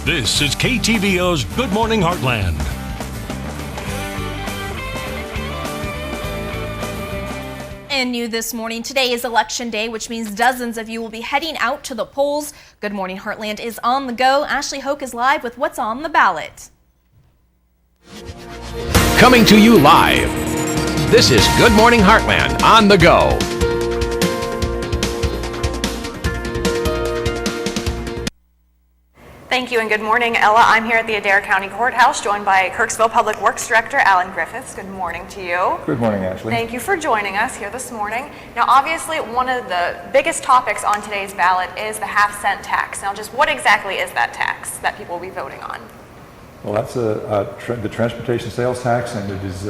This is KTVO's Good Morning Heartland. And new this morning, today is Election Day, which means dozens of you will be heading out to the polls. Good Morning Heartland is on the go. Ashley Hoke is live with what's on the ballot. Coming to you live, this is Good Morning Heartland on the go. Thank you and good morning, Ella. I'm here at the Adair County Courthouse, joined by Kirksville Public Works Director Alan Griffiths. Good morning to you. Good morning, Ashley. Thank you for joining us here this morning. Now, obviously, one of the biggest topics on today's ballot is the half-cent tax. Now, just what exactly is that tax that people will be voting on? Well, that's the transportation sales tax, and it is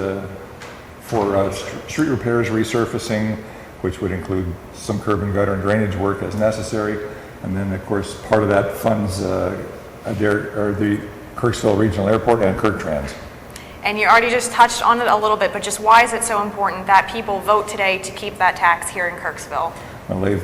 for street repairs, resurfacing, which would include some curb and gutter and drainage work as necessary. And then, of course, part of that funds the Kirksville Regional Airport and Kirktrans. And you already just touched on it a little bit, but just why is it so important that people vote today to keep that tax here in Kirksville? Well, they've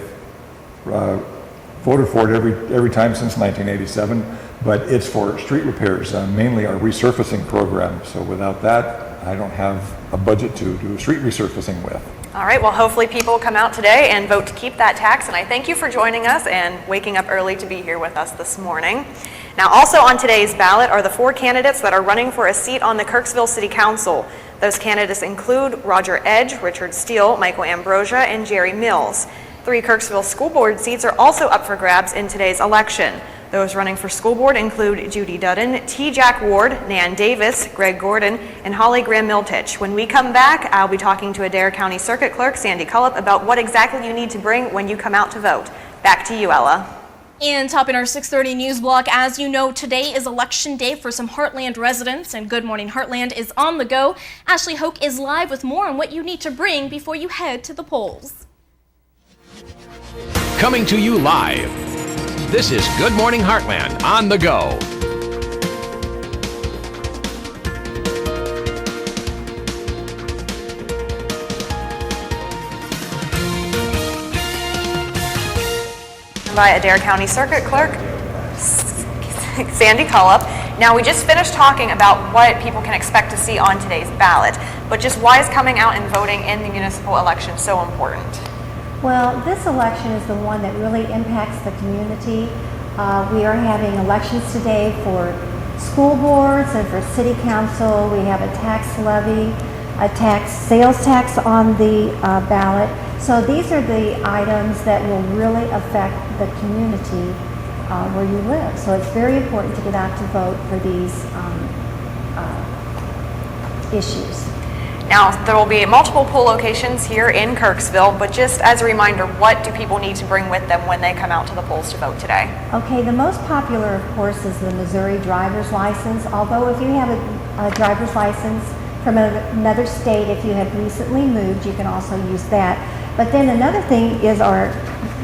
voted for it every time since 1987, but it's for street repairs, mainly our resurfacing program. So without that, I don't have a budget to do street resurfacing with. All right, well, hopefully people will come out today and vote to keep that tax, and I thank you for joining us and waking up early to be here with us this morning. Now, also on today's ballot are the 4 candidates that are running for a seat on the Kirksville City Council. Those candidates include Roger Edge, Richard Steele, Michael Ambrosia, and Jerry Mills. 3 Kirksville School Board seats are also up for grabs in today's election. Those running for school board include Judy Dudden, T. Jack Ward, Nan Davis, Greg Gordon, and Holly Graham-Miltich. When we come back, I'll be talking to Adair County Circuit Clerk Sandy Cullop about what exactly you need to bring when you come out to vote. Back to you, Ella. And topping our 6:30 news block, as you know, today is Election Day for some Heartland residents, and Good Morning Heartland is on the go. Ashley Hoke is live with more on what you need to bring before you head to the polls. Coming to you live, this is Good Morning Heartland on the go. By Adair County Circuit Clerk Sandy Cullop. Now, we just finished talking about what people can expect to see on today's ballot, but just why is coming out and voting in the municipal election so important? Well, this election is the one that really impacts the community. We are having elections today for school boards and for city council. We have a tax levy, a sales tax on the ballot. So these are the items that will really affect the community where you live. So it's very important to get out to vote for these issues. Now, there will be multiple poll locations here in Kirksville, but just as a reminder, what do people need to bring with them when they come out to the polls to vote today? Okay, the most popular, of course, is the Missouri driver's license. Although if you have a driver's license from another state, if you have recently moved, you can also use that. But then another thing is our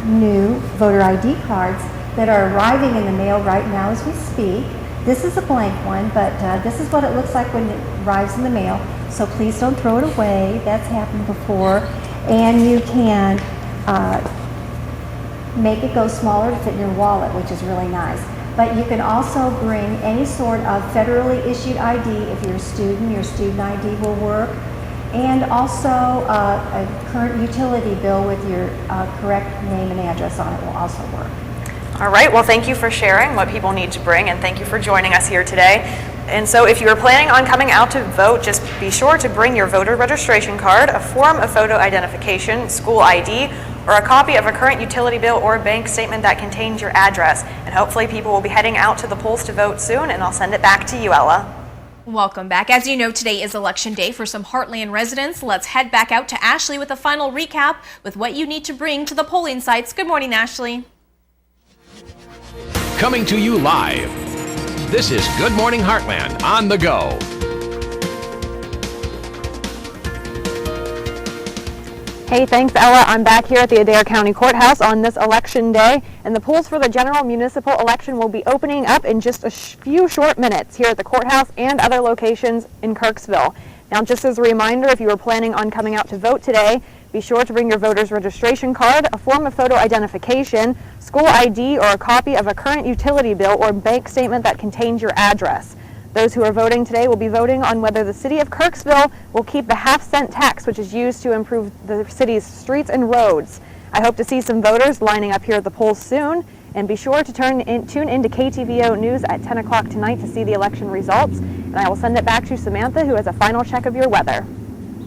new voter ID cards that are arriving in the mail right now as we speak. This is a blank one, but this is what it looks like when it arrives in the mail. So please don't throw it away. That's happened before. And you can make it go smaller to fit in your wallet, which is really nice. But you can also bring any sort of federally issued ID. If you're a student, your student ID will work. And also a current utility bill with your correct name and address on it will also work. All right, well, thank you for sharing what people need to bring, and thank you for joining us here today. And so if you are planning on coming out to vote, just be sure to bring your voter registration card, a form of photo identification, school ID, or a copy of a current utility bill or a bank statement that contains your address. And hopefully people will be heading out to the polls to vote soon, and I'll send it back to you, Ella. Welcome back. As you know, today is Election Day for some Heartland residents. Let's head back out to Ashley with a final recap with what you need to bring to the polling sites. Good morning, Ashley. Coming to you live, this is Good Morning Heartland on the go. Hey, thanks, Ella. I'm back here at the Adair County Courthouse on this election day, and the polls for the general municipal election will be opening up in just a few short minutes here at the courthouse and other locations in Kirksville. Now, just as a reminder, if you were planning on coming out to vote today, Be sure to bring your voter's registration card, a form of photo identification, school ID, or a copy of a current utility bill or bank statement that contains your address. Those who are voting today will be voting on whether the city of Kirksville will keep the half-cent tax, which is used to improve the city's streets and roads. I hope to see some voters lining up here at the polls soon, and be sure to tune into KTVO News at 10 o'clock tonight to see the election results, and I will send it back to Samantha, who has a final check of your weather.